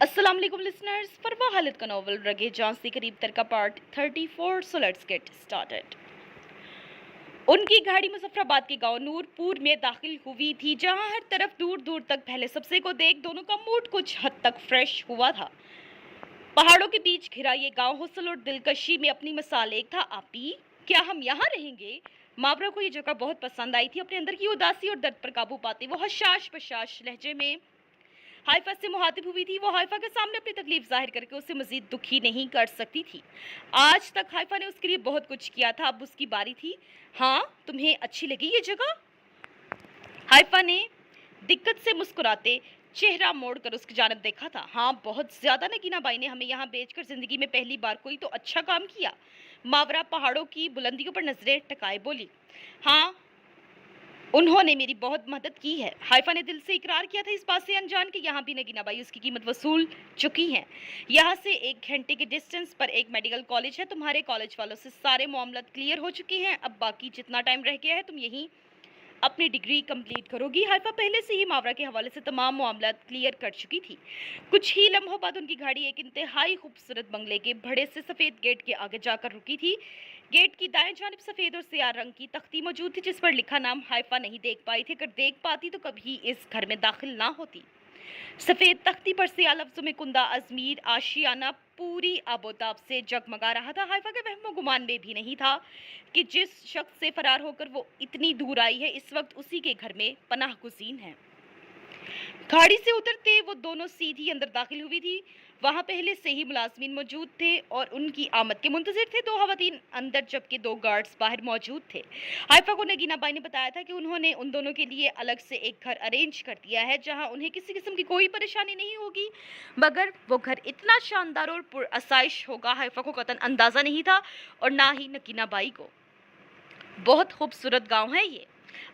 अस्सलाम वालेकुम लिसनर्स। फरवा हालिद का नॉवल रगे जान से करीब तर का part 34। So let's get started. उनकी गाड़ी मुजफ्फराबाद के गांव नूरपुर में दाखिल हुई थी, जहां हर तरफ दूर दूर तक पहले सबसे को देख दोनों का मूड कुछ हद तक फ्रेश हुआ था। पहाड़ों के बीच घिरा ये गांव हुस्न और दिलकशी में अपनी मिसाल एक था। आपी, क्या हम यहाँ रहेंगे? मावरा को ये जगह बहुत पसंद आई थी। अपने अंदर की उदासी और दर्द पर काबू पाते वो हशाश बशाश लहजे में हाइफा से मुहातिब हुई थी। वो हाइफा के सामने अपनी तकलीफ जाहिर करके उसे मजीद दुखी नहीं कर सकती थी। आज तक हाइफा ने उसके लिए बहुत कुछ किया था, अब उसकी बारी थी। हाँ, तुम्हें अच्छी लगी ये जगह? हाइफा ने दिक्कत से मुस्कुराते चेहरा मोड़कर उसकी जानब देखा था। हाँ, बहुत ज्यादा। नगीना बाई ने हमें यहाँ बेचकर जिंदगी में पहली बार कोई तो अच्छा काम किया। मावरा पहाड़ों की बुलंदियों पर नजरें टकाए बोली। हाँ, उन्होंने मेरी बहुत मदद की है। हाइफा ने दिल से इकरार किया था, इस बात से अनजान कि यहाँ भी नगीना बाई उसकी कीमत वसूल चुकी हैं। यहाँ से 1 घंटे के डिस्टेंस पर एक मेडिकल कॉलेज है। तुम्हारे कॉलेज वालों से सारे मामलात क्लियर हो चुके हैं। अब बाकी जितना टाइम रह गया है तुम यहीं अपनी डिग्री कंप्लीट करोगी। हाइफा पहले से ही मावरा के हवाले से तमाम मामलात क्लियर कर चुकी थी। कुछ ही लम्हों बाद उनकी गाड़ी एक इंतहाई खूबसूरत बंगले के बड़े से सफेद गेट के आगे जाकर रुकी थी। गेट की दाएं जानिब सफेद और सियाह रंग की तख्ती मौजूद थी, जिस पर लिखा नाम हाइफा नहीं देख पाई थी। अगर देख पाती तो कभी इस घर में दाखिल ना होती। सफेद तख्ती पर सियाह लफ्जों में कुंदा अजमीर आशियाना पूरी आबोताब से जगमगा रहा था। हाइफा के वहमो गुमान में भी नहीं था कि जिस शख्स से फरार होकर वो इतनी दूर आई है, इस वक्त उसी के घर में पनाह गुज़ीन है। गाड़ी से उतरते वो दोनों सीधी अंदर दाखिल हुई थी। वहां पहले से ही मुलाजमीन मौजूद थे और उनकी आमद के मुंतजिर थे। 2 खवातीन अंदर जबकि 2 गार्ड्स बाहर मौजूद थे। हाइफा को नगीना बाई ने बताया था कि उन्होंने उन दोनों के लिए अलग से एक घर अरेंज कर दिया है, जहां उन्हें किसी किस्म की कोई परेशानी नहीं होगी। मगर वो घर इतना शानदार और पुरअसाइश होगा, हाइफा को कतन अंदाजा नहीं था और ना ही नगीना बाई को। बहुत खूबसूरत गांव है ये।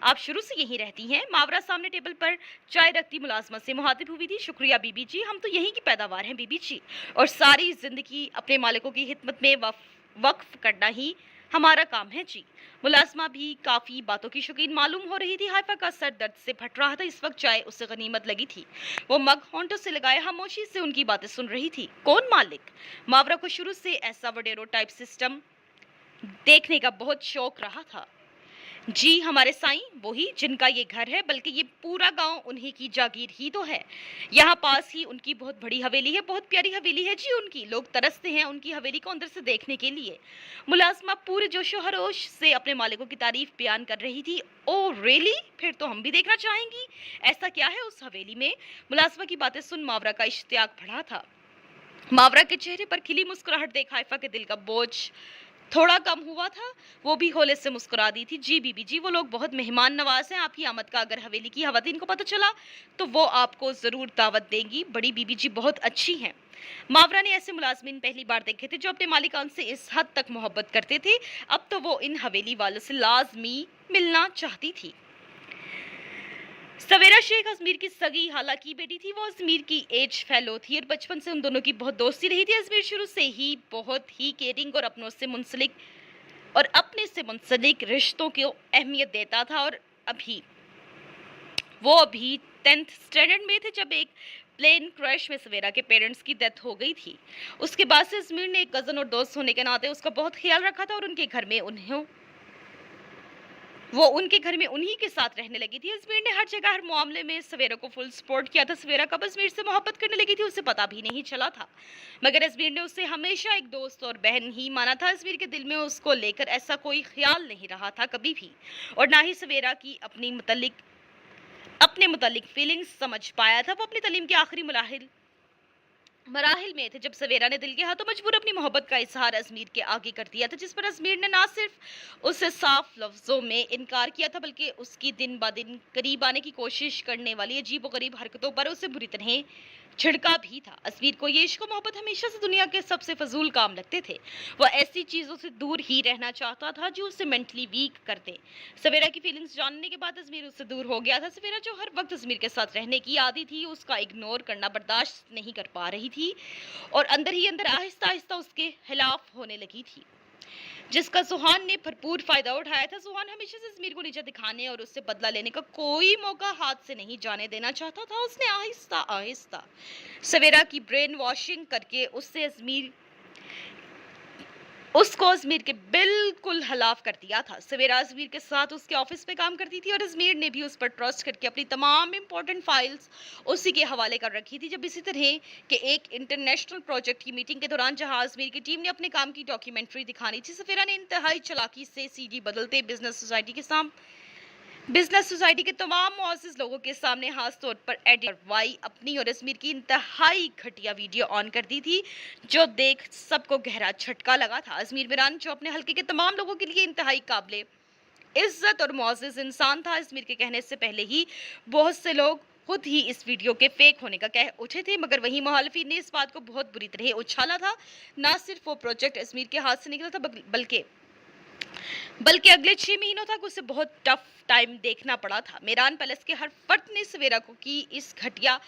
आप शुरू से यहीं रहती हैं? मावरा सामने टेबल पर चाय रखती मुलाजमत से मुहातिब हुई थी। शुक्रिया बीबी जी, हम तो यहीं की पैदावार हैं बीबी जी, और सारी जिंदगी अपने मालिकों की खिदमत में वक्फ करना ही हमारा काम है जी। मुलाजमा भी काफी बातों की शौकीन मालूम हो रही थी। हाइफा का सर दर्द से फट रहा था। इस वक्त चाय उसे गनीमत लगी थी। वो मग होंठों से लगाए खामोशी से उनकी बातें सुन रही थी। कौन मालिक? मावरा को शुरू से ऐसा वडेरो टाइप सिस्टम देखने का बहुत शौक रहा था। जी, हमारे साईं, वही जिनका ये घर है, बल्कि ये पूरा गांव उन्हीं की जागीर ही तो है। यहाँ पास ही उनकी बहुत बड़ी हवेली है, बहुत प्यारी हवेली है जी उनकी। लोग तरसते हैं उनकी हवेली को अंदर से देखने के लिए। मुलाजमा पूरे जोशो खरोश से अपने मालिकों की तारीफ बयान कर रही थी। Oh really? फिर तो हम भी देखना चाहेंगी। ऐसा क्या है उस हवेली में? मुलाजमा की बातें सुन मावरा का इश्तियाक बढ़ा था। मावरा के चेहरे पर खिली मुस्कुराहट देख हाइफा के दिल का बोझ थोड़ा कम हुआ था। वो भी होले से मुस्कुरा दी थी। जी बीबी जी, वो लोग बहुत मेहमान नवाज हैं आपकी आमद का। अगर हवेली की खवातीन को पता चला तो वो आपको जरूर दावत देंगी। बड़ी बीबी जी बहुत अच्छी हैं। मावरा ने ऐसे मुलाजमीन पहली बार देखे थे जो अपने मालिकान से इस हद तक मोहब्बत करते थे। अब तो वो इन हवेली वालों से लाजमी मिलना चाहती थी। सवेरा शेख अजमेर की सगी हाला की बेटी थी। वो अजमेर की एज फेलो थी और बचपन से उन दोनों की बहुत दोस्ती रही थी। अजमेर शुरू से ही बहुत ही केयरिंग और अपने से मुंसलिक रिश्तों को अहमियत देता था। और अभी 10th स्टैंडर्ड में थे जब एक प्लेन क्रैश में सवेरा के पेरेंट्स की डेथ हो गई थी। उसके बाद से अजमेर ने एक कजन और दोस्त होने के नाते उसका बहुत ख्याल रखा था और उनके घर में उन्हीं के साथ रहने लगी थी। अजमेर ने हर जगह हर मामले में सवेरा को फुल सपोर्ट किया था। सवेरा कब अजमेर से मोहब्बत करने लगी थी उसे पता भी नहीं चला था, मगर अजमेर ने उसे हमेशा एक दोस्त और बहन ही माना था। अजमेर के दिल में उसको लेकर ऐसा कोई ख्याल नहीं रहा था कभी भी, और ना ही सवेरा की अपने मुतल्लिक फीलिंग्स समझ पाया था। वो अपनी तालीम के आखिरी मराहिल में थे जब सवेरा ने दिल के हाथों मजबूर अपनी मोहब्बत का इजहार अजमेर के आगे कर दिया था, जिस पर अजमेर ने ना सिर्फ उससे साफ लफ्जों में इनकार किया था, बल्कि उसकी दिन ब दिन करीब आने की कोशिश करने वाली अजीब व गरीब हरकतों पर उसे बुरी तरह छिड़का भी था। अजमेर को ये इश्क मोहब्बत हमेशा से दुनिया के सबसे फजूल काम लगते थे। वह ऐसी चीजों से दूर ही रहना चाहता था जो उसे मेंटली वीक कर दे। सवेरा की फीलिंग्स जानने के बाद अजमेर उससे दूर हो गया था। सवेरा जो हर वक्त अजमेर के साथ रहने की आदी थी, उसका इग्नोर करना बर्दाश्त नहीं कर पा रही थी और अंदर ही अंदर आहिस्ता आहिस्ता उसके खिलाफ होने लगी थी। जिसका सुहान ने भरपूर फायदा उठाया था। सुहान हमेशा से अजमीर को नीचा दिखाने और उससे बदला लेने का कोई मौका हाथ से नहीं जाने देना चाहता था। उसने आहिस्ता आहिस्ता सवेरा की ब्रेन वॉशिंग करके उसको अजमीर के बिल्कुल हलाफ कर दिया था। सवेरा अजमीर के साथ उसके ऑफिस में काम करती थी और अजमीर ने भी उस पर ट्रस्ट करके अपनी तमाम इंपॉर्टेंट फाइल्स उसी के हवाले कर रखी थी। जब इसी तरह के एक इंटरनेशनल प्रोजेक्ट की मीटिंग के दौरान जहां अजमीर की टीम ने अपने काम की डॉक्यूमेंट्री दिखानी थी, सफेरा ने इंतहाई चालाकी से सीडी बदलते बिजनेस सोसाइटी के तमाम मुअज़्ज़िज़ लोगों के सामने खास तौर पर एडिटर वाई अपनी और अजमीर की इंतहाई घटिया वीडियो ऑन कर दी थी, जो देख सबको गहरा झटका लगा था। अजमीर मिरान, जो अपने हल्के के तमाम लोगों के लिए इंतहाई काबिले इज्जत और मुअज़्ज़िज़ इंसान था, अजमीर के कहने से पहले ही बहुत से लोग खुद ही इस वीडियो के फेक होने का कह उठे थे, मगर वहीं मुखालिफिन ने इस बात को बहुत बुरी तरह उछाला था। ना सिर्फ वो प्रोजेक्ट अजमीर के हाथ से निकला था, बल्कि अगले 6 महीनों तक उसे बहुत टफ टाइम देखना पड़ा था। मेरान पैलेस के हर फर्द ने सवेरा को की इस घटिया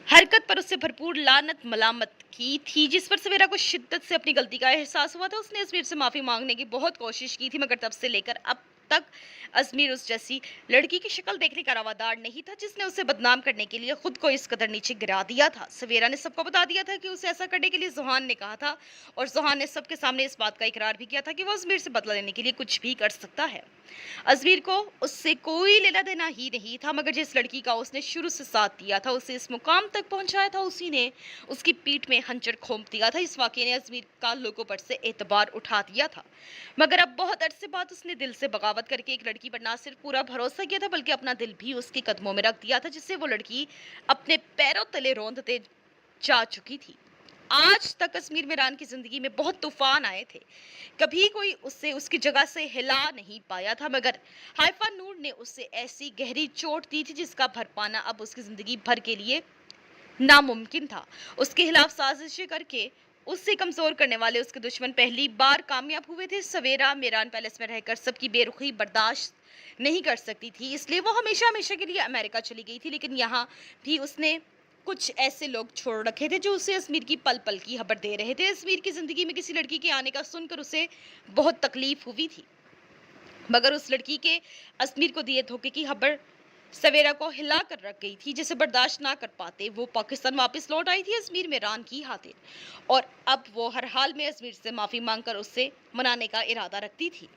हरकत पर उससे भरपूर लानत मलामत की थी, जिस पर सवेरा को शिद्दत से अपनी गलती का एहसास हुआ था। उसने अजमीर से माफी मांगने की बहुत कोशिश की थी, मगर तब से लेकर अब तक अजमीर उस जैसी लड़की की शक्ल देखने का रवादार नहीं था, जिसने उसे बदनाम करने के लिए खुद को इस कदर नीचे गिरा दिया था। सवेरा ने सबको बता दिया था कि उसे ऐसा करने के लिए जुहान ने कहा था, और जुहान ने सबके सामने इस बात का इकरार भी किया था कि वो अजमीर से बदला लेने के लिए कुछ भी कर सकता है। अजमीर को उससे कोई लेना देना ही नहीं था, मगर जिस लड़की का उसने शुरू से साथ दिया था, उसे इस मुकाम तक पहुंचाया था, उसी ने उसकी पीठ में खंजर घोंप दिया था। इस वाकये ने अजमीर का लोगों पर से एतबार उठा दिया था, मगर अब बहुत अरसे बाद उसने दिल से बगावत करके एक लड़की पर ना सिर्फ पूरा भरोसा किया था, बल्कि अपना दिल भी उसके कदमों में रख दिया था, जिससे वो लड़की अपने पैरों तले रौंदते जा चुकी थी। आज तक अजमीर मिरान की जिंदगी में बहुत तूफान आए थे, कभी कोई उससे उसकी जगह से हिला नहीं पाया था, मगर हाइफा नूर ने उसे ऐसी गहरी चोट दी थी जिसका भर पाना अब उसकी जिंदगी भर के लिए नामुमकिन था। उसके खिलाफ साजिशें करके उससे कमजोर करने वाले उसके दुश्मन पहली बार कामयाब हुए थे। सवेरा मेरान पैलेस में रहकर सबकी बेरुखी बर्दाश्त नहीं कर सकती थी, इसलिए वो हमेशा हमेशा के लिए अमेरिका चली गई थी। लेकिन यहाँ भी उसने कुछ ऐसे लोग छोड़ रखे थे जो उसे अजमीर की पल पल की खबर दे रहे थे। अजमीर की जिंदगी में किसी लड़की के आने का सुनकर उसे बहुत तकलीफ हुई थी, मगर उस लड़की के अजमीर को दिए धोखे की खबर सवेरा को हिला कर रख गई थी, जिसे बर्दाश्त ना कर पाते वो पाकिस्तान वापस लौट आई थी अजमीर मिरान की खातिर, और अब वो हर हाल में अजमीर से माफी मांगकर उससे मनाने का इरादा रखती थी।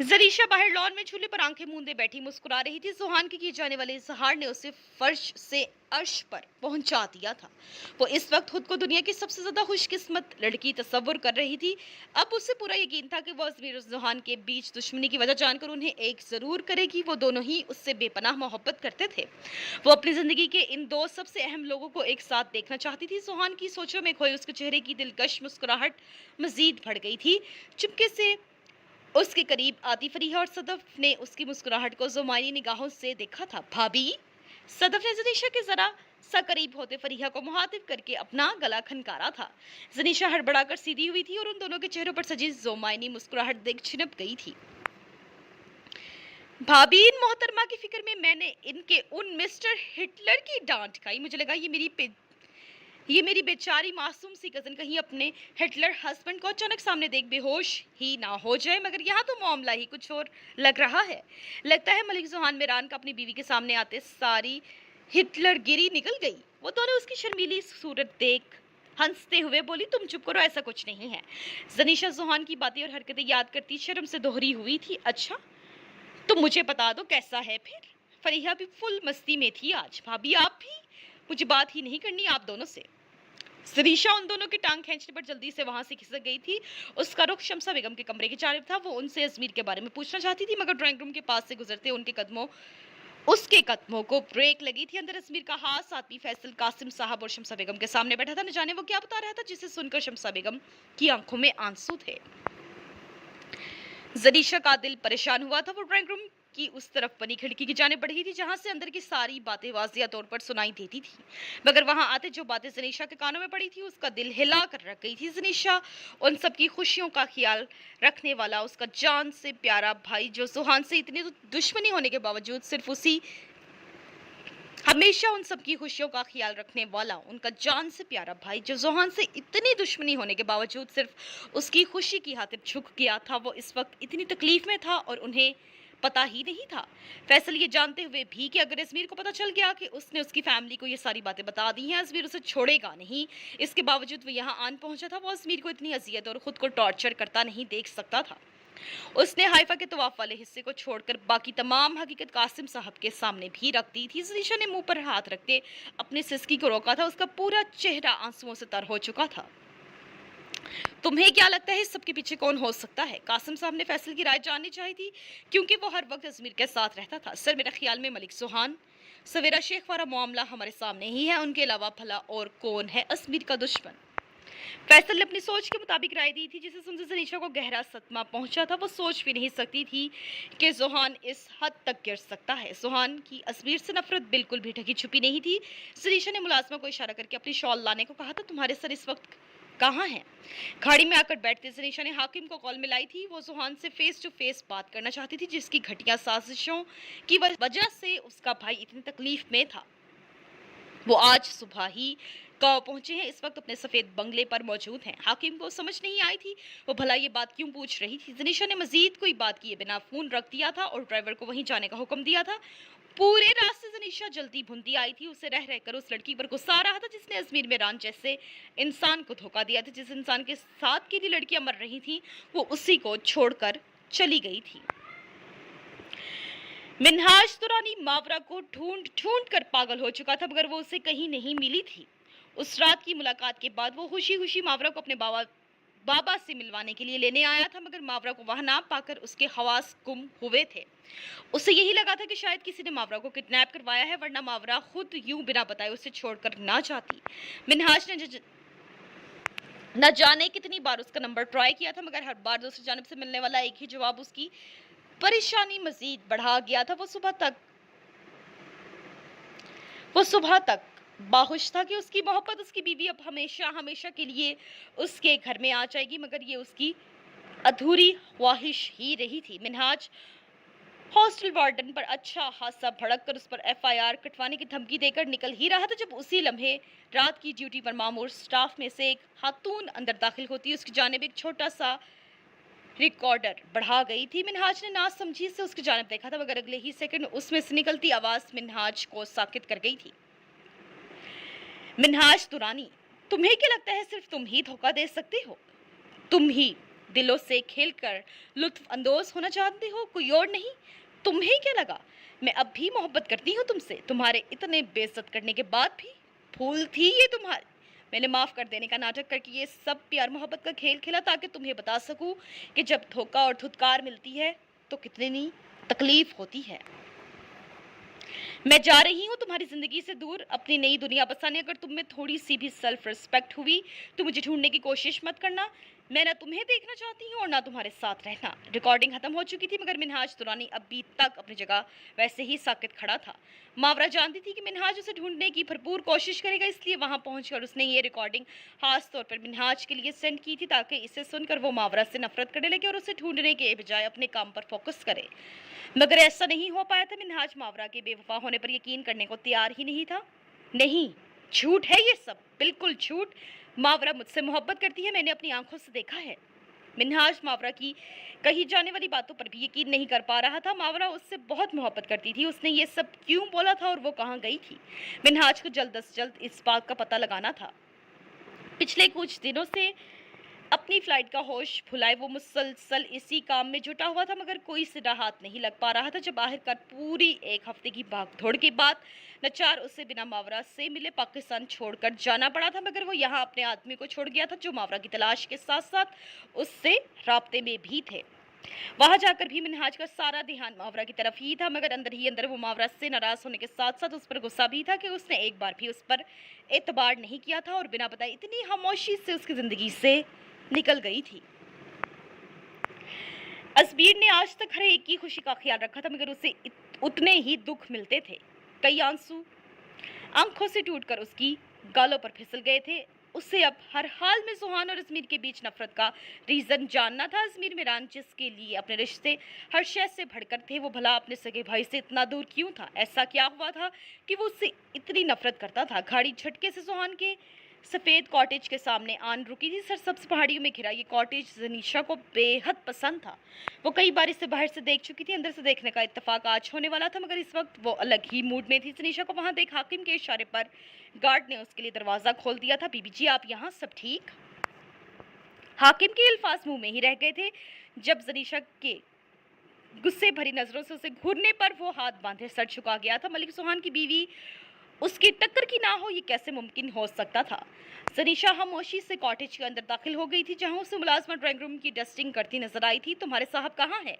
जरीशा बाहर लॉन में झूले पर आंखें मूंदे बैठी मुस्कुरा रही थी। सुहान के किए जाने वाले इजहार ने उसे फर्श से अर्श पर पहुंचा दिया था। वो इस वक्त खुद को दुनिया की सबसे ज्यादा खुशकिस्मत लड़की तस्वुर कर रही थी। अब उसे पूरा यकीन था कि वो अजमीर और सुहान के बीच दुश्मनी की वजह जानकर उन्हें एक जरूर करेगी। वो दोनों ही उससे बेपनाह मोहब्बत करते थे। वो अपनी जिंदगी के इन दो सबसे अहम लोगों को एक साथ देखना चाहती थी। सुहान की सोचों में खोए उसके चेहरे की दिलकश मुस्कुराहट मजीद बढ़ गई थी। चुपके से उसके करीब आती फरीहा और सदफ ने उसकी मुस्कुराहट को ज़ुमायनी निगाहों से देखा था। भाभी, सदफ ने जनीशा के जरा सा करीब होते फरीहा को मुखातिब करके अपना गला खनकारा था। जनीशा हड़बड़ाकर सीधी हुई थी और उन दोनों के चेहरों पर सजी ज़ुमायनी मुस्कुराहट देख छिनप गई थी। भाभी, इन मोहतरमा की फिक्र में मैंने इनके उन मिस्टर हिटलर की डांट खाई। मुझे लगा ये मेरी बेचारी मासूम सी कजन कहीं अपने हिटलर हस्बैंड को अचानक सामने देख बेहोश ही ना हो जाए, मगर यहाँ तो मामला ही कुछ और लग रहा है। लगता है मलिक जुहान मिरान का अपनी बीवी के सामने आते सारी हिटलर गिरी निकल गई। वो दोनों उसकी शर्मीली सूरत देख हंसते हुए बोली, तुम चुप करो, ऐसा कुछ नहीं है। जनीशा जुहान की बातें और हरकतें याद करती शर्म से दोहरी हुई थी। अच्छा, तो मुझे बता दो कैसा है फिर। फरीहा भी फुल मस्ती में थी आज। भाभी, आप भी, मुझे बात ही नहीं करनी आप दोनों से। जरीशा उन दोनों की टांग खींचने पर जल्दी से वहां से खिसक गई थी। उसका रुख शमसा बेगम के कमरे की जानिब था। वो उनसे अजमीर के बारे में पूछना चाहती थी, मगर ड्राइंग रूम के पास से गुजरते उसके कदमों को ब्रेक लगी थी। अंदर अजमीर का खास आदमी फैसल कासिम साहब और शमसा बेगम के सामने बैठा था। न जाने वो क्या बता रहा था, जिसे सुनकर शमसा बेगम की आंखों में आंसू थे। जरीशा का दिल परेशान हुआ था। वो ड्राइंग रूम की उस तरफ बनी खिड़की की जाने बढ़ी थी, जहां से अंदर की सारी बातें वाजिया तौर पर सुनाई देती थी, मगर वहां आते जो बातें जनीशा के कानों में पड़ी थी, उसका दिल हिला कर रख गई थी। जनीशा उन सबकी खुशियों का ख्याल रखने वाला उसका जान से प्यारा भाई, जो सुहान से इतनी दुश्मनी होने के बावजूद सिर्फ उसी हमेशा उन सबकी खुशियों का ख्याल रखने वाला उनका जान से प्यारा भाई, जो जोहान से इतनी दुश्मनी होने के बावजूद सिर्फ उसकी खुशी की खातिर झुक गया था, वो इस वक्त इतनी तकलीफ में था और उन्हें पता ही नहीं था। फैसल ये जानते हुए भी कि अगर अजमीर को पता चल गया कि उसने उसकी फैमिली को ये सारी बातें बता दी हैं, अजमीर उसे छोड़ेगा नहीं। इसके बावजूद वो यहाँ आन पहुंचा था। वो अजमीर को इतनी अजियत और खुद को टॉर्चर करता नहीं देख सकता था। उसने हाइफा के तवाफ वाले हिस्से को छोड़कर बाकी तमाम हकीकत कासिम साहब के सामने भी रख दी थी। जनीशा ने मुंह पर हाथ रखते अपनी सिसकी को रोका था। उसका पूरा चेहरा आंसुओं से तर हो चुका था। तुम्हें क्या लगता है इस सब के पीछे कौन हो सकता है? कासिम साहब ने फैसल की राय जाननी चाहिए थी, क्योंकि वो हर वक्त अजमीर के साथ रहता था। सर, मेरा ख्याल में मलिक सुहान, सवेरा शेख वाला मामला हमारे सामने ही है। उनके अलावा भला और कौन है अजमीर का दुश्मन? फैसल ने अपनी सोच के मुताबिक राय दी थी, जिसे सुनकर जनीशा को गहरा सदमा पहुंचा था। वो सोच भी नहीं सकती थी कि जोहान इस हद तक गिर सकता है। जोहान की अजमीर से नफरत बिल्कुल भी ढकी छुपी नहीं थी। जनीशा ने मुलाजमा को इशारा करके अपनी शॉल लाने को कहा था। तुम्हारे सर इस वक्त कहाँ हैं? खाड़ी में आकर बैठते जनीशा ने हाकिम को कॉल मिलाई थी। वो जोहान से फेस टू फेस बात करना चाहती थी, जिसकी घटिया साजिशों की वजह से उसका भाई इतनी तकलीफ में था। वो आज सुबह ही गांव पहुंचे हैं, इस वक्त अपने सफेद बंगले पर मौजूद हैं। हाकिम को समझ नहीं आई थी वो भला ये बात क्यों पूछ रही थी। जनीशा ने मजीद कोई बात किए बिना फोन रख दिया था और ड्राइवर को वहीं जाने का हुक्म दिया था। पूरे रास्ते जनीशा जल्दी भुनती आई थी। उसे रह रहकर उस लड़की पर गुस्सा आ रहा था, जिसने अजमीर मेरान जैसे इंसान को धोखा दिया था। जिस इंसान के साथ की लड़कियां मर रही थी, वो उसी को छोड़कर चली गई थी। मिन्हाज तुरानी मावरा को ढूंढ ढूंढ कर पागल हो चुका था, मगर वो उसे कहीं नहीं मिली थी। उस रात की मुलाकात के बाद वो खुशी खुशी मावरा को अपने बाबा से मिलवाने के लिए लेने आया था, मगर मावरा को वहां ना पाकर उसके हवास गुम हुए थे। उसे यही लगा था कि शायद किसी ने मावरा को किडनैप करवाया है, वरना मावरा खुद यूं बिना बताए उसे छोड़कर ना जाती। मिन्हाज ने न जाने कितनी बार उसका नंबर ट्राई किया था, मगर हर बार दूसरी जानब से मिलने वाला एक ही जवाब उसकी परेशानी मजीद बढ़ा गया था। वो सुबह तक बाहुश था कि उसकी मोहब्बत, उसकी बीवी अब हमेशा हमेशा के लिए उसके घर में आ जाएगी, मगर ये उसकी अधूरी ख्वाहिश ही रही थी। मिन्हाज हॉस्टल वार्डन पर अच्छा खासा भड़क कर उस पर एफआईआर कटवाने की धमकी देकर निकल ही रहा था, जब उसी लम्हे रात की ड्यूटी पर मामूर स्टाफ में से एक खातून अंदर दाखिल होती। उसकी जानिब एक छोटा सा रिकॉर्डर बढ़ा गई थी। मिन्हाज ने ना समझी से उसकी जानिब देखा था, मगर अगले ही सेकंड उसमें से निकलती आवाज मिन्हाज को साकित कर गई थी। मिन्हाज तुरानी, तुम्हें क्या लगता है सिर्फ तुम ही धोखा दे सकते हो? तुम ही दिलों से खेलकर लुत्फ अंदोज होना चाहते हो, कोई और नहीं। तुम्हें क्या लगा मैं अब भी मोहब्बत करती हूँ तुमसे? तुम्हारे इतने बेइज्जत करने के बाद भी भूल थी ये तुम्हारी? मैंने माफ कर देने का नाटक करके ये सब प्यार मोहब्बत का खेल खेला, ताकि तुम्हें बता सकूं कि जब धोखा और धुतकार मिलती है तो कितनी तकलीफ होती है। मैं जा रही हूँ तुम्हारी जिंदगी से दूर, अपनी नई दुनिया बसाने। अगर तुम में थोड़ी सी भी सेल्फ रिस्पेक्ट हुई तो मुझे ढूंढने की कोशिश मत करना। मैं ना तुम्हें देखना चाहती हूँ और ना तुम्हारे साथ रहना। रिकॉर्डिंग खत्म हो चुकी थी, मगर मिन्हाज तुरानी अभी तक अपनी जगह वैसे ही साकित खड़ा था। मावरा जानती थी कि मिन्हाज उसे ढूंढने की भरपूर कोशिश करेगा, इसलिए वहां पहुंचकर उसने ये रिकॉर्डिंग खास तौर पर मिन्हाज के लिए सेंड की थी, ताकि इसे सुनकर वो मावरा से नफरत करने लगे और उसे ढूंढने के बजाय अपने काम पर फोकस करे। मगर ऐसा नहीं हो पाया था। मिन्हाज मावरा के बेवफा होने पर यकीन करने को तैयार ही नहीं था। नहीं, झूठ है ये सब, बिल्कुल झूठ। मावरा मुझसे मोहब्बत करती है, मैंने अपनी आंखों से देखा है। मिन्हाज मावरा की कही जाने वाली बातों पर भी यकीन नहीं कर पा रहा था। मावरा उससे बहुत मोहब्बत करती थी। उसने ये सब क्यों बोला था और वो कहाँ गई थी? मिन्हाज को जल्द से जल्द इस बात का पता लगाना था। पिछले कुछ दिनों से अपनी फ्लाइट का होश भुलाए वो मुसलसल इसी काम में जुटा हुआ था, मगर कोई सिरा हाथ नहीं लग पा रहा था। जब आखिरकार पूरी एक हफ्ते की भागदौड़ के बाद लाचार उसे बिना मावरा से मिले पाकिस्तान छोड़कर जाना पड़ा था, मगर वो यहाँ अपने आदमी को छोड़ गया था, जो मावरा की तलाश के साथ साथ उससे राब्ते में भी थे। वहां जाकर भी मिन्हाज का सारा ध्यान मावरा की तरफ ही था, मगर अंदर ही अंदर वो मावरा से नाराज होने के साथ साथ उस पर गुस्सा भी था कि उसने एक बार भी उस पर एतबार नहीं किया था और बिना बताए इतनी खामोशी से उसकी जिंदगी से निकल गई थी। असबीर ने आज तक हर एक की खुशी का ख्याल रखा था, मगर उसे उतने ही दुख मिलते थे। कई आंसू आंखों से टूटकर उसकी गालों पर फिसल गए थे। उसे अब हर हाल में सुहान और अजमीर के बीच नफरत का रीजन जानना था। अजमीर मीरान जिसके लिए अपने रिश्ते हर शय से बढ़कर थे, वो भला अपने सगे भाई से इतना दूर क्यों था? ऐसा क्या हुआ था कि वो उससे इतनी नफरत करता था? गाड़ी झटके से सुहान के सफेद कॉटेज के सामने आन रुकी थी। सरसब्ज पहाड़ियों में घिरा ये कॉटेज जनीशा को बेहद पसंद था। वो कई बार इसे बाहर से देख चुकी थी, अंदर से देखने का इत्तेफाक आज होने वाला था, मगर इस वक्त वो अलग ही मूड में थी। जनीशा को वहां देख हाकिम के इशारे पर गार्ड ने उसके लिए दरवाजा खोल दिया था। बीबी जी, आप यहाँ, सब ठीक? हाकिम के अल्फाज मुंह में ही रह गए थे जब जनीशा के गुस्से भरी नजरों से उसे घूरने पर वो हाथ बांधे सर झुका गया था। मलिक सुहान की बीवी उसकी टक्कर की ना हो, ये कैसे मुमकिन हो सकता था? जनीशा खामोशी से कॉटेज के अंदर दाखिल हो गई थी, जहां उसे मुलाजमा ड्राइंग रूम की डस्टिंग करती नजर आई थी। तुम्हारे साहब कहाँ हैं?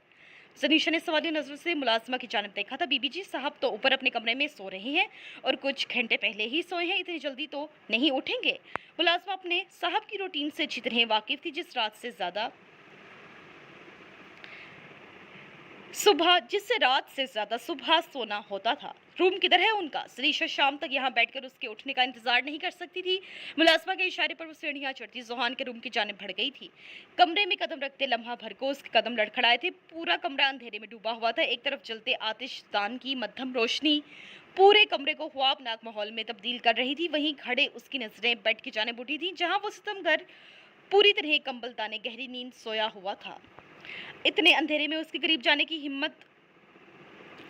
जनीशा ने सवालिया नजरों से मुलाजमा की जानिब देखा था। बीबी जी, साहब तो ऊपर अपने कमरे में सो रहे हैं और कुछ घंटे पहले ही सोए हैं, इतनी जल्दी तो नहीं उठेंगे। मुलाजमा अपने साहब की रूटीन से अच्छी तरह वाकिफ थी, जिससे रात से ज्यादा सुबह सोना होता था। रूम किधर है उनका? जनीशा शाम तक यहाँ बैठकर उसके उठने का इंतजार नहीं कर सकती थी। मुलाजमा के इशारे पर वो सीढ़ियां चढ़ती जुहान के रूम की जानिब बढ़ गई थी। कमरे में कदम रखते लम्हा भर को उसके कदम लड़खड़ाए थे। पूरा कमरा अंधेरे में डूबा हुआ था। एक तरफ जलते आतिशदान की मध्यम रोशनी पूरे कमरे को ख्वाबनाक माहौल में तब्दील कर रही थी। वहीं खड़े उसकी नजरें बेड की जानिब उठी थी, जहां वो सितमगर पूरी तरह कंबल ताने गहरी नींद सोया हुआ था। इतने अंधेरे में उसके करीब जाने की हिम्मत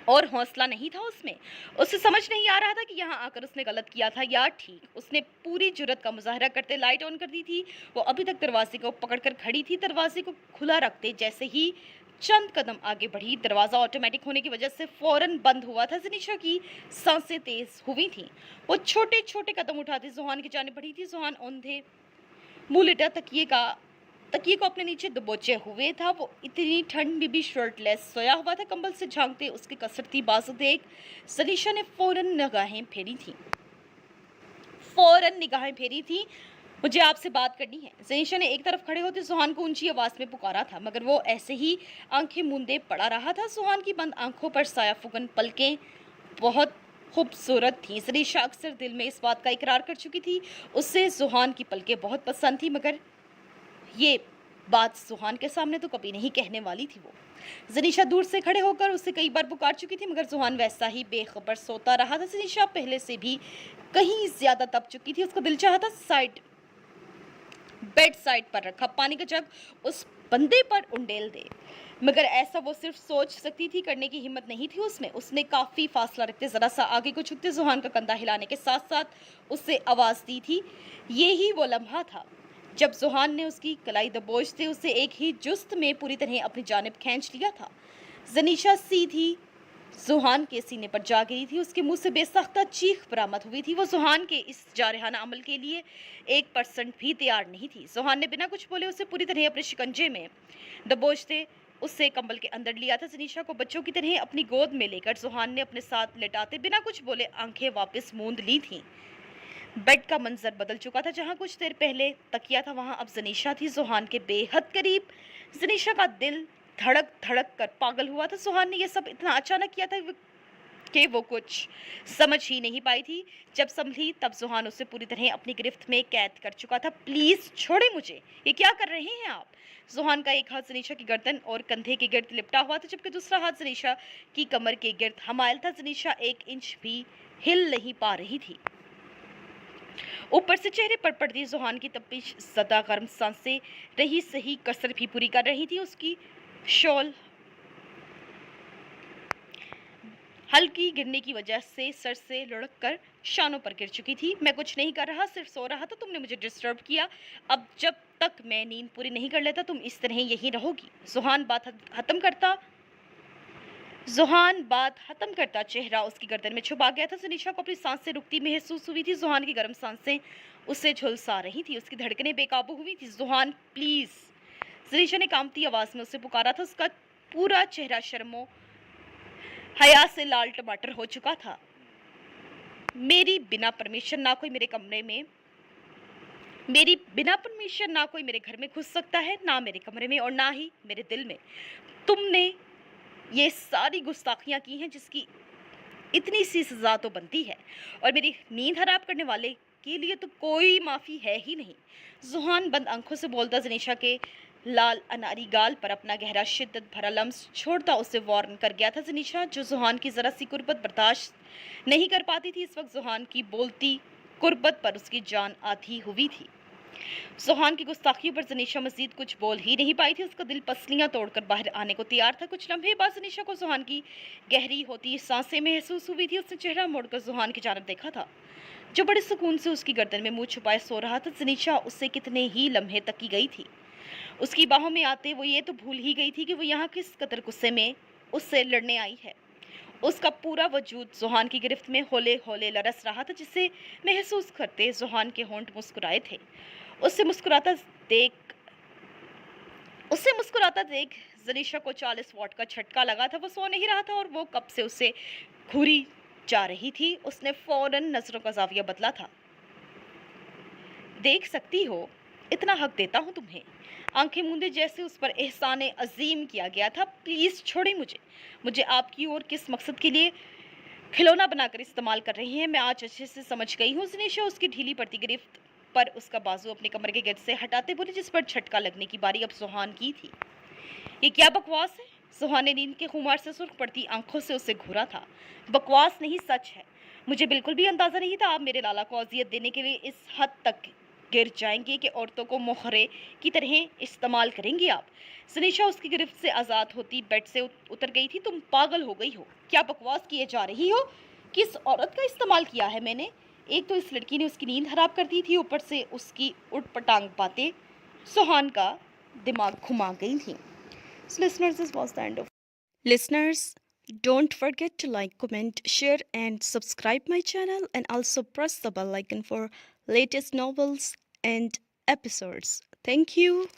और हौसला नहीं था उसमें। उसे समझ नहीं आ रहा था कि यहाँ आकर उसने गलत किया था या ठीक। उसने पूरी जुर्रत का मुजाहरा करते लाइट ऑन कर दी थी। वो अभी तक दरवाजे को पकड़कर खड़ी थी। दरवाजे को खुला रखते जैसे ही चंद कदम आगे बढ़ी, दरवाजा ऑटोमेटिक होने की वजह से फौरन बंद हुआ था। जनीशा की सांसें तेज हुई थी। वो छोटे छोटे कदम उठाती जुहान की जानिब बढ़ी थी। जुहान औंधे मुंह लिटा तकिए को अपने नीचे दबोचे हुए था। वो इतनी ठंड में भी शर्टलेस सोया हुआ था। कंबल से झांकते उसकी कसरती बाजू देख जनीशा ने फौरन निगाहें फेरी थी। मुझे आपसे बात करनी है। जनीशा ने एक तरफ खड़े होते सुहान को ऊंची आवाज में पुकारा था, मगर वो ऐसे ही आंखें मूंदे पड़ा रहा था। सुहान की बंद आंखों पर साया फुकन पलकें बहुत खूबसूरत थी। जनीशा अक्सर दिल में इस बात का इकरार कर चुकी थी, उससे सुहान की पलकें बहुत पसंद थी, मगर ये बात सुहान के सामने तो कभी नहीं कहने वाली थी। वो जनीशा दूर से खड़े होकर उसे कई बार पुकार चुकी थी, मगर सुहान वैसा ही बेखबर सोता रहा था। जनीशा पहले से भी कहीं ज्यादा तप चुकी थी। उसका दिल चाहता बेड साइड पर रखा पानी का जग उस बंदे पर उंडेल दे, मगर ऐसा वो सिर्फ सोच सकती थी, करने की हिम्मत नहीं थी उसमें। उसने काफी फासला रखते जरा सा आगे को झुकते जुहान का कंधा हिलाने के साथ साथ उससे आवाज दी थी। ये ही वो लम्हा था जब जुहान ने उसकी कलाई दबोचते उसे एक ही जुस्त में पूरी तरह अपनी जानिब खींच लिया था। जनीशा सीधी जुहान के सीने पर जा गिरी थी। उसके मुंह से बेसाख्ता चीख बरामद हुई थी। वो जुहान के इस जारहाना अमल के लिए 1% भी तैयार नहीं थी। जुहान ने बिना कुछ बोले उसे पूरी तरह अपने शिकंजे में दबोचते उससे कंबल के अंदर लिया था। जनीशा को बच्चों की तरह अपनी गोद में लेकर जुहान ने अपने साथ लेटाते बिना कुछ बोले आंखें वापस मूंद ली थी। बेड का मंजर बदल चुका था। जहां कुछ देर पहले तकिया था, वहां अब जनीशा थी, जुहान के बेहद करीब। जनीशा का दिल धड़क धड़क कर पागल हुआ था। सुहान ने यह सब इतना अचानक किया था कि वो कुछ समझ ही नहीं पाई थी। जब संभली तब जुहान उसे पूरी तरह अपनी गिरफ्त में कैद कर चुका था। प्लीज छोड़े मुझे, ये क्या कर रहे हैं आप? जुहान का एक हाथ जनीशा की गर्दन और कंधे के गिर्द लिपटा हुआ था, जबकि दूसरा हाथ जनीशा की कमर के गिर्द हमायल था। जनीशा 1 इंच भी हिल नहीं पा रही थी। ऊपर से चेहरे पर पड़ती जुहान की तपिश ज़दा गर्म सांसें रही सही कसर भी पूरी कर रही थी। उसकी शॉल हल्की गिरने की वजह से सर से लुढ़क कर शानों पर गिर चुकी थी। मैं कुछ नहीं कर रहा, सिर्फ सो रहा था। तुमने मुझे डिस्टर्ब किया। अब जब तक मैं नींद पूरी नहीं कर लेता तुम इस तरह यहीं रहोगी। जुहान बात खत्म करता चेहरा उसकी गर्दन में छुपा गया था। जनीशा को अपनी सांसें रुकती महसूस हुई थी। जुहान की गर्म सांसें उसे झुलसा रही थी। उसकी धड़कनें बेकाबू हुई थी। जुहान प्लीज, जनीशा ने कांपती आवाज में उसे पुकारा था। उसका पूरा चेहरा शर्मो हया से लाल टमाटर हो चुका था। मेरी बिना परमिशन ना कोई मेरे घर में घुस सकता है, ना मेरे कमरे में और ना ही मेरे दिल में। तुमने ये सारी गुस्ताखियां की हैं जिसकी इतनी सी सजा तो बनती है, और मेरी नींद हराम करने वाले के लिए तो कोई माफ़ी है ही नहीं। ज़ुहान बंद आंखों से बोलता ज़नीशा के लाल अनारी गाल पर अपना गहरा शिद्दत भरा लम्स छोड़ता उसे वार्न कर गया था। ज़नीशा जो ज़ुहान की ज़रा सी कुर्बत बर्दाश्त नहीं कर पाती थी, इस वक्त ज़ुहान की बोलती कुर्बत पर उसकी जान आधी हुई थी। ज़ुहान की गुस्ताखियों पर ज़नीशा मज़ीद कुछ बोल ही नहीं पाई थी। उसका दिल पसलियां तोड़कर बाहर आने को तैयार था। कुछ लम्हे बाद ज़नीशा को ज़ुहान की गहरी होती सांसें महसूस हुई थी। उसने चेहरा मोड़कर ज़ुहान की जानब देखा था, जो बड़े सुकून से उसकी गर्दन में मुंह छुपाए सो रहा था। ज़नीशा उससे कितने ही लम्हे तक की गई थी। उसकी बाहों में आते वो ये तो भूल ही गई थी कि वो यहाँ किस कदर गुस्से में उससे लड़ने आई है। उसका पूरा वजूद ज़ुहान की गिरफ्त में होले होले लरस रहा था, जिसे महसूस करते ज़ुहान के होंठ मुस्कुराए थे। उससे मुस्कुराता देख उससे मुस्कुराता देख ज़नीशा को 40 वॉट का झटका लगा था। वो सो नहीं रहा था और वो कब से उससे घूरी जा रही थी। उसने फौरन नजरों का जाविया बदला था। देख सकती हो, इतना हक देता हूँ तुम्हें। आंखें मूंदे जैसे उस पर एहसाने अजीम किया गया था। प्लीज छोड़े मुझे आपकी और किस मकसद के लिए खिलौना बनाकर इस्तेमाल कर रही हैं, मैं आज अच्छे से समझ गई हूँ। ज़नीशा उसकी ढीली पड़ती गिरफ्त पर उसका बाजू अपने कमर के गिर्द से हटाते बोले, जिस पर झटका लगने की बारी अब ज़ुहान की थी। ये क्या बकवास है? ज़ुहान ने नींद के खुमार से सुर्ख पड़ती आंखों से उसे घूरा था। बकवास नहीं, सच है। मुझे बिल्कुल भी अंदाजा नहीं था आप मेरे लाला को अजियत देने के लिए इस हद तक गिर जाएंगे कि औरतों को मोहरे की तरह इस्तेमाल करेंगी आप। ज़नीशा उसकी गिरफ्त से आज़ाद होती बेड से उतर गई थी। तुम पागल हो गई हो, क्या बकवास किए जा रही हो? किस औरत का इस्तेमाल किया है मैंने? एक तो इस लड़की ने उसकी नींद खराब कर दी थी, ऊपर से उसकी उटपटांग बातें ज़ुहान का दिमाग घुमा गई थी। So listeners, this was the end of. Listeners, don't forget to like, comment, share, and subscribe my channel, and also press the bell icon for latest novels and episodes. Thank you.